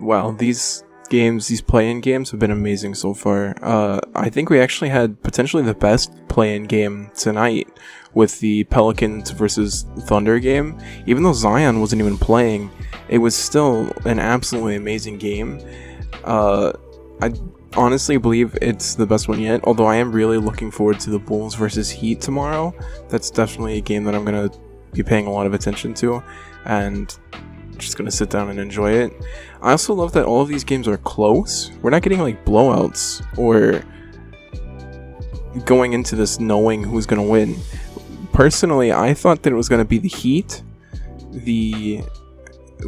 wow, these play-in games have been amazing so far. I think we actually had potentially the best play-in game tonight with the Pelicans versus Thunder game. Even though Zion wasn't even playing, it was still an absolutely amazing game. I honestly believe it's the best one yet, although I am really looking forward to the Bulls versus Heat tomorrow. That's definitely a game that I'm going to be paying a lot of attention to, and just going to sit down and enjoy it. I also love that all of these games are close. We're not getting like blowouts or going into this knowing who's going to win. Personally, I thought that it was going to be the Heat, the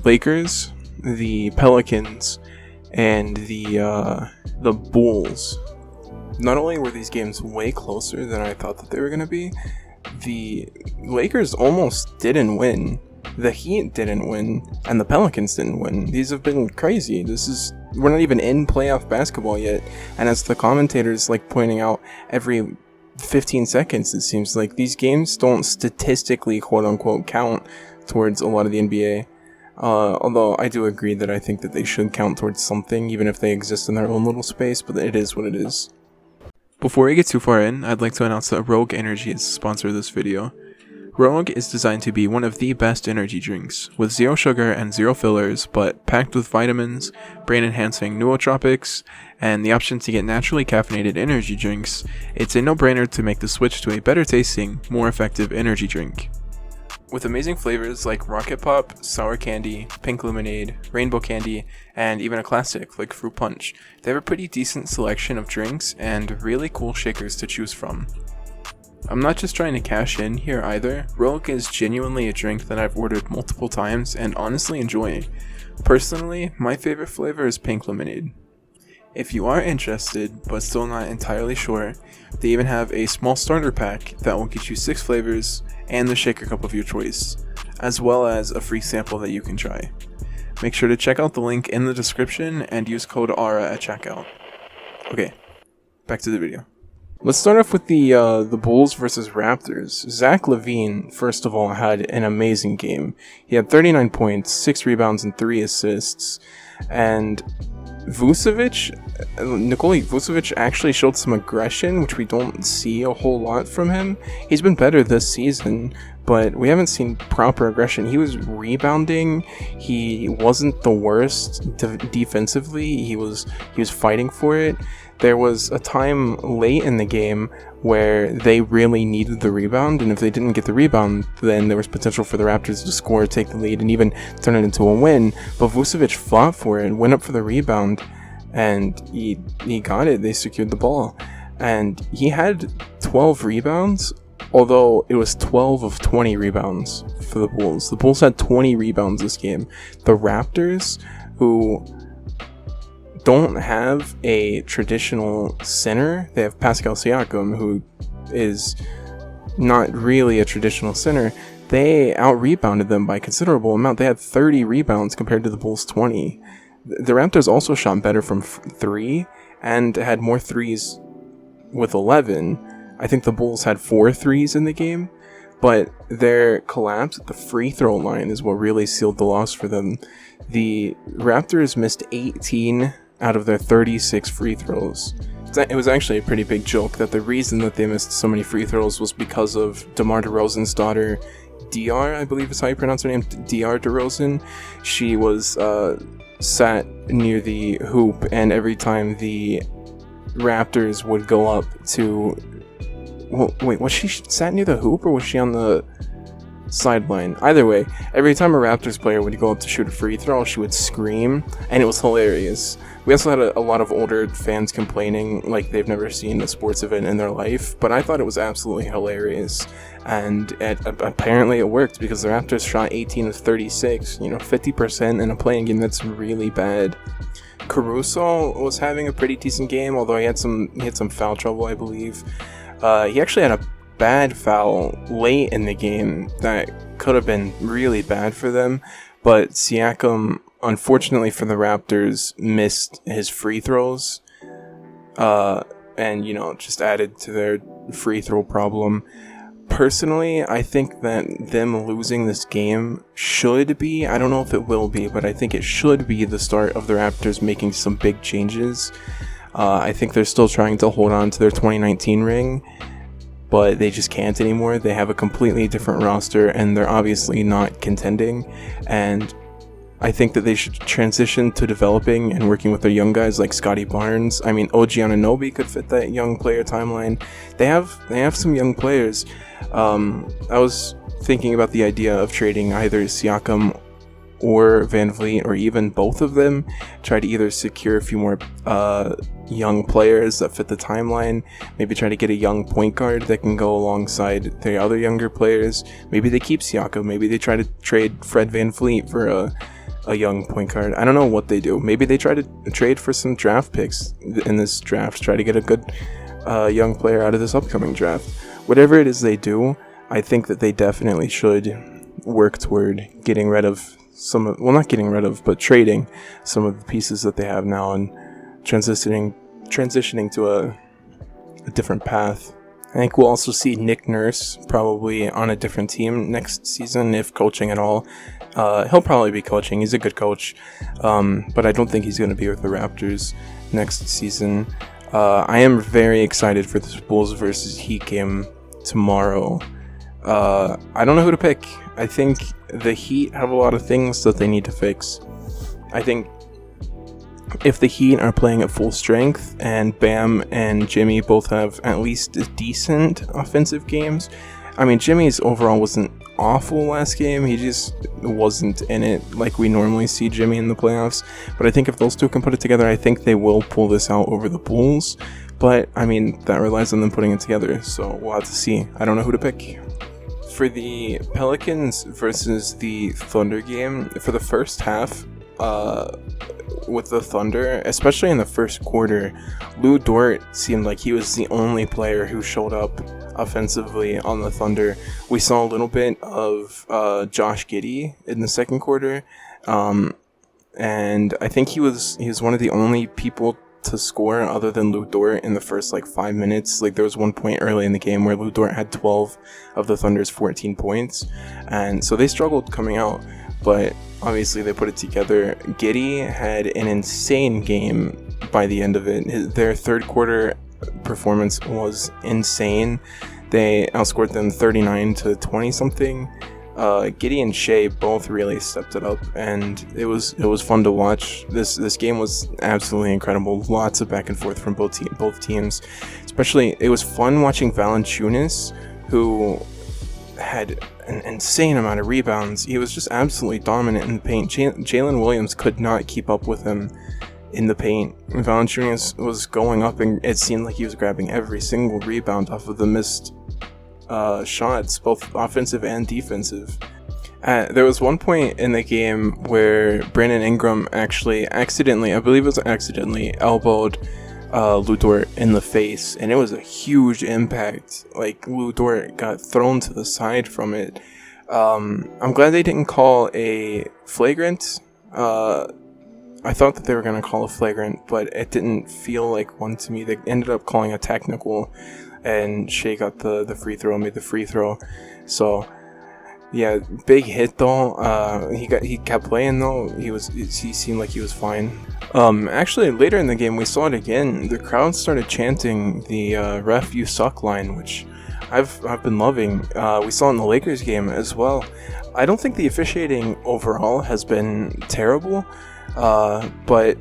Lakers, the Pelicans, and the Bulls. Not only were these games way closer than I thought that they were going to be, the Lakers almost didn't win, the Heat didn't win, and the Pelicans didn't win. These have been crazy. We're not even in playoff basketball yet, and as the commentators like pointing out every 15 seconds, it seems like these games don't statistically quote-unquote count towards a lot of the NBA. Although I do agree that I think that they should count towards something, even if they exist in their own little space, but it is what it is. Before we get too far in, I'd like to announce that Rogue Energy is the sponsor of this video. Rogue is designed to be one of the best energy drinks, with zero sugar and zero fillers, but packed with vitamins, brain-enhancing nootropics, and the option to get naturally caffeinated energy drinks. It's a no-brainer to make the switch to a better-tasting, more effective energy drink. With amazing flavors like Rocket Pop, Sour Candy, Pink Lemonade, Rainbow Candy, and even a classic like Fruit Punch, they have a pretty decent selection of drinks and really cool shakers to choose from. I'm not just trying to cash in here either. Rogue is genuinely a drink that I've ordered multiple times and honestly enjoy. Personally, my favorite flavor is Pink Lemonade. If you are interested, but still not entirely sure, they even have a small starter pack that will get you 6 flavors and the shaker cup of your choice, as well as a free sample that you can try. Make sure to check out the link in the description and use code ARA at checkout. Okay, back to the video. Let's start off with the Bulls versus Raptors. Zach Lavine, first of all, had an amazing game. He had 39 points, 6 rebounds, and 3 assists. And Nikola Vucevic actually showed some aggression, which we don't see a whole lot from him. He's been better this season, but we haven't seen proper aggression. He was rebounding. He wasn't the worst defensively. He was fighting for it. There was a time late in the game where they really needed the rebound, and if they didn't get the rebound, then there was potential for the Raptors to score, take the lead, and even turn it into a win. But Vucevic fought for it, went up for the rebound, and he got it. They secured the ball. And he had 12 rebounds, although it was 12 of 20 rebounds for the Bulls. The Bulls had 20 rebounds this game. The Raptors, who don't have a traditional center. They have Pascal Siakam, who is not really a traditional center. They out-rebounded them by a considerable amount. They had 30 rebounds compared to the Bulls' 20. The Raptors also shot better from 3 and had more threes with 11. I think the Bulls had 4 threes in the game, but their collapse at the free throw line is what really sealed the loss for them. The Raptors missed 18 out of their 36 free throws. It was actually a pretty big joke that the reason that they missed so many free throws was because of Derozan's daughter, Diar, I believe is how you pronounce her name, Diar Derozan. She was sat near the hoop, and every time the Raptors would go up to... Wait, was she sat near the hoop, or was she on the sideline? Either way, every time a Raptors player would go up to shoot a free throw, she would scream, and it was hilarious. We also had a lot of older fans complaining like they've never seen a sports event in their life, but I thought it was absolutely hilarious, and apparently it worked because the Raptors shot 18 of 36, 50% in a playing game. That's really bad. Caruso was having a pretty decent game, although he had some foul trouble, I believe. He actually had a bad foul late in the game that could have been really bad for them, but Siakam, unfortunately for the Raptors, missed his free throws, and just added to their free throw problem. personally, I think that them losing this game should be, I don't know if it will be, but I think it should be the start of the Raptors making some big changes. I think they're still trying to hold on to their 2019 ring, but they just can't anymore. They have a completely different roster, and they're obviously not contending, and I think that they should transition to developing and working with their young guys like Scotty Barnes. I mean, OG Anunoby could fit that young player timeline. They have some young players. I was thinking about the idea of trading either Siakam or Van Vliet, or even both of them. Try to either secure a few more young players that fit the timeline. Maybe try to get a young point guard that can go alongside their other younger players. Maybe they keep Siakam. Maybe they try to trade Fred Van Vliet for a young point guard. I don't know what they do. Maybe they try to trade for some draft picks in this draft. Try to get a good young player out of this upcoming draft. Whatever it is they do, I think that they definitely should work toward getting rid of not getting rid of, but trading some of the pieces that they have now and transitioning to a different path. I think we'll also see Nick Nurse probably on a different team next season, if coaching at all. He'll probably be coaching. He's a good coach, but I don't think he's going to be with the Raptors next season. I am very excited for this Bulls versus Heat game tomorrow. I don't know who to pick. I think the Heat have a lot of things that they need to fix. I think if the Heat are playing at full strength and Bam and Jimmy both have at least decent offensive games. I mean, Jimmy's overall wasn't awful last game. He just wasn't in it like we normally see Jimmy in the playoffs. But I think if those two can put it together, I think they will pull this out over the Bulls. But, I mean, that relies on them putting it together. So we'll have to see. I don't know who to pick. For the Pelicans versus the Thunder game, for the first half, with the Thunder, especially in the first quarter, Lou Dort seemed like he was the only player who showed up offensively on the Thunder. We saw a little bit of Josh Giddey in the second quarter, and I think he was one of the only people to score other than Lou Dort in the first 5 minutes. There was one point early in the game where Lou Dort had 12 of the Thunder's 14 points, and so they struggled coming out, but obviously they put it together. Giddey had an insane game by the end of it. Their third quarter performance was insane. They outscored them 39 to 20 something. Giddey and Shai both really stepped it up, and it was fun to watch. This game was absolutely incredible. Lots of back and forth from both teams. Especially, it was fun watching Valanciunas, who had an insane amount of rebounds. He was just absolutely dominant in the paint. Jalen Williams could not keep up with him in the paint. Valanciunas was going up, and it seemed like he was grabbing every single rebound off of the missed shots, both offensive and defensive. There was one point in the game where Brandon Ingram actually accidentally elbowed Lou Dort in the face, and it was a huge impact. Lou Dort got thrown to the side from it. I'm glad they didn't call a flagrant. I thought that they were going to call a flagrant, but it didn't feel like one to me. They ended up calling a technical, and Shai got the free throw, made the free throw. So, yeah, big hit though. He kept playing though. He seemed like he was fine. Actually, later in the game, we saw it again. The crowd started chanting the "Ref, you suck" line, which I've been loving. We saw it in the Lakers game as well. I don't think the officiating overall has been terrible, but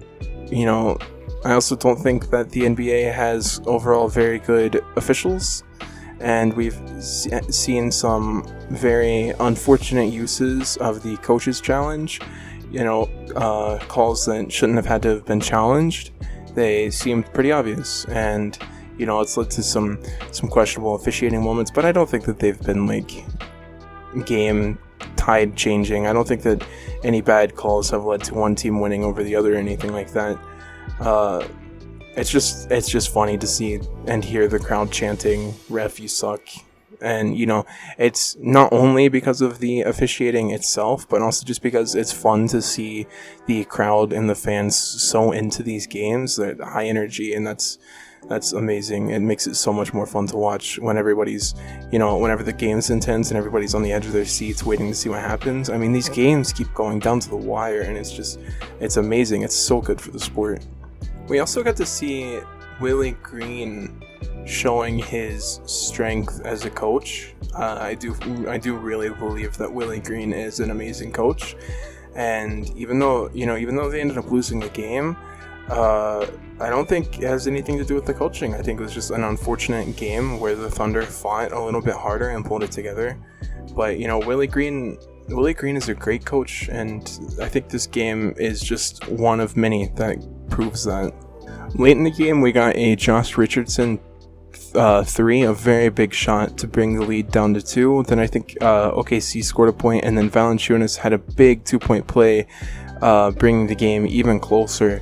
I also don't think that the NBA has overall very good officials, and we've seen some very unfortunate uses of the coach's challenge. Calls that shouldn't have had to have been challenged. They seemed pretty obvious, and it's led to some questionable officiating moments, but I don't think that they've been game tide changing. I don't think that any bad calls have led to one team winning over the other or anything like that. It's just funny to see and hear the crowd chanting "Ref, you suck," and it's not only because of the officiating itself, but also just because it's fun to see the crowd and the fans so into these games. They're high energy, and that's That's amazing. It makes it so much more fun to watch when everybody's, whenever the game's intense and everybody's on the edge of their seats waiting to see what happens. I mean, these games keep going down to the wire, and it's amazing. It's so good for the sport. We also got to see Willie Green showing his strength as a coach. I do really believe that Willie Green is an amazing coach, and even though they ended up losing the game, I don't think it has anything to do with the coaching. I think it was just an unfortunate game where the Thunder fought a little bit harder and pulled it together. But Willie Green is a great coach, and I think this game is just one of many that proves that. Late in the game, we got a Josh Richardson 3, a very big shot to bring the lead down to 2. Then I think OKC scored a point, and then Valanciunas had a big 2-point play, bringing the game even closer.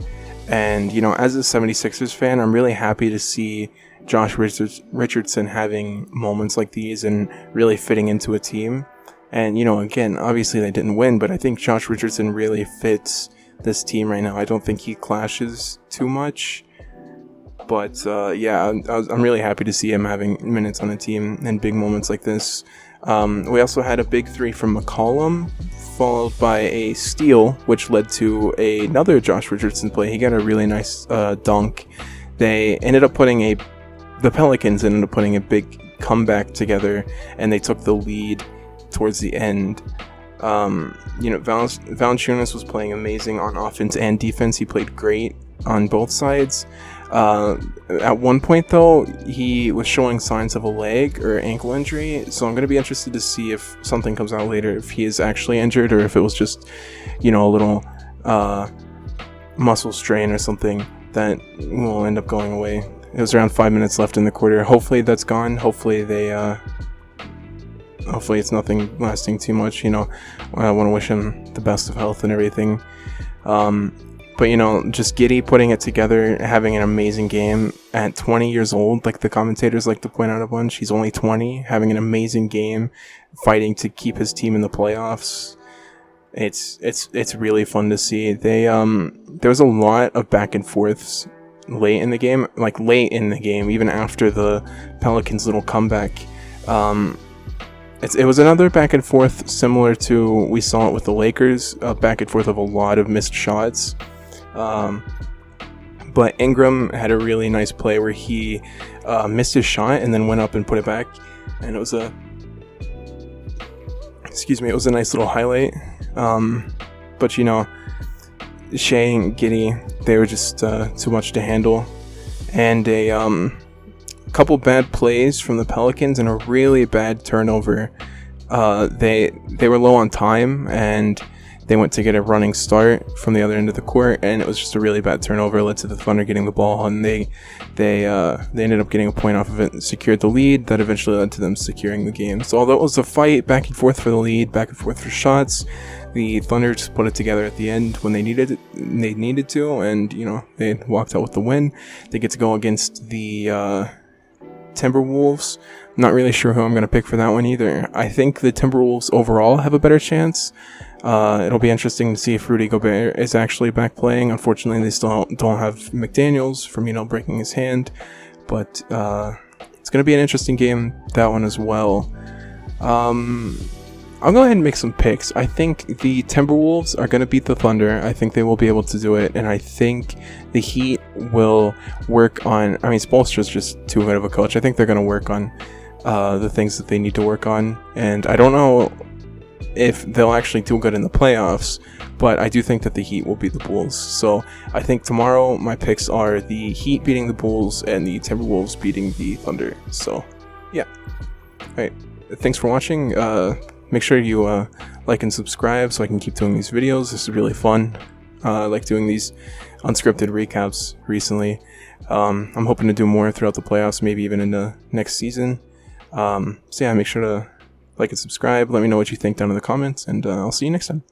And, as a 76ers fan, I'm really happy to see Josh Richardson having moments like these and really fitting into a team. And, again, obviously they didn't win, but I think Josh Richardson really fits this team right now. I don't think he clashes too much. But, I'm really happy to see him having minutes on the team and big moments like this. We also had a big 3 from McCollum, followed by a steal, which led to another Josh Richardson play. He got a really nice dunk. The Pelicans ended up putting a big comeback together, and they took the lead towards the end. Valanciunas was playing amazing on offense and defense. He played great on both sides. At one point, though, he was showing signs of a leg or ankle injury, so I'm going to be interested to see if something comes out later, if he is actually injured or if it was just, a little muscle strain or something that will end up going away. It was around 5 minutes left in the quarter. Hopefully that's gone. Hopefully it's nothing lasting too much. I want to wish him the best of health and everything. But, just Giddey putting it together, having an amazing game at 20 years old, like the commentators like to point out a bunch. He's only 20, having an amazing game, fighting to keep his team in the playoffs. It's really fun to see. There was a lot of back and forths late in the game, even after the Pelicans' little comeback. It was another back and forth similar to we saw it with the Lakers, a back and forth of a lot of missed shots. But Ingram had a really nice play where he missed his shot and then went up and put it back, and it was a nice little highlight. But Shai and Giddey, they were just too much to handle, and a couple bad plays from the Pelicans and a really bad turnover. They were low on time, and they went to get a running start from the other end of the court, and it was just a really bad turnover. It led to the Thunder getting the ball, and they ended up getting a point off of it and secured the lead. That eventually led to them securing the game. So although it was a fight back and forth for the lead, back and forth for shots, the Thunder just put it together at the end when they needed to, and they walked out with the win. They get to go against the Timberwolves. I'm not really sure who I'm going to pick for that one either. I think the Timberwolves overall have a better chance. It'll be interesting to see if Rudy Gobert is actually back playing. Unfortunately, they still don't have McDaniels from breaking his hand, but it's going to be an interesting game, that one as well. I'll go ahead and make some picks. I think the Timberwolves are going to beat the Thunder. I think they will be able to do it, and I think the Heat will work on... Spoelstra's just too good of a coach. I think they're going to work on the things that they need to work on, and I don't know if they'll actually do good in the playoffs, but I do think that the Heat will beat the Bulls. So I think tomorrow my picks are the Heat beating the Bulls and the Timberwolves beating the Thunder. So, yeah. Alright, thanks for watching. Make sure you like and subscribe so I can keep doing these videos. This is really fun. I like doing these unscripted recaps recently. I'm hoping to do more throughout the playoffs, maybe even in the next season. So yeah, make sure to like and subscribe. Let me know what you think down in the comments, and I'll see you next time.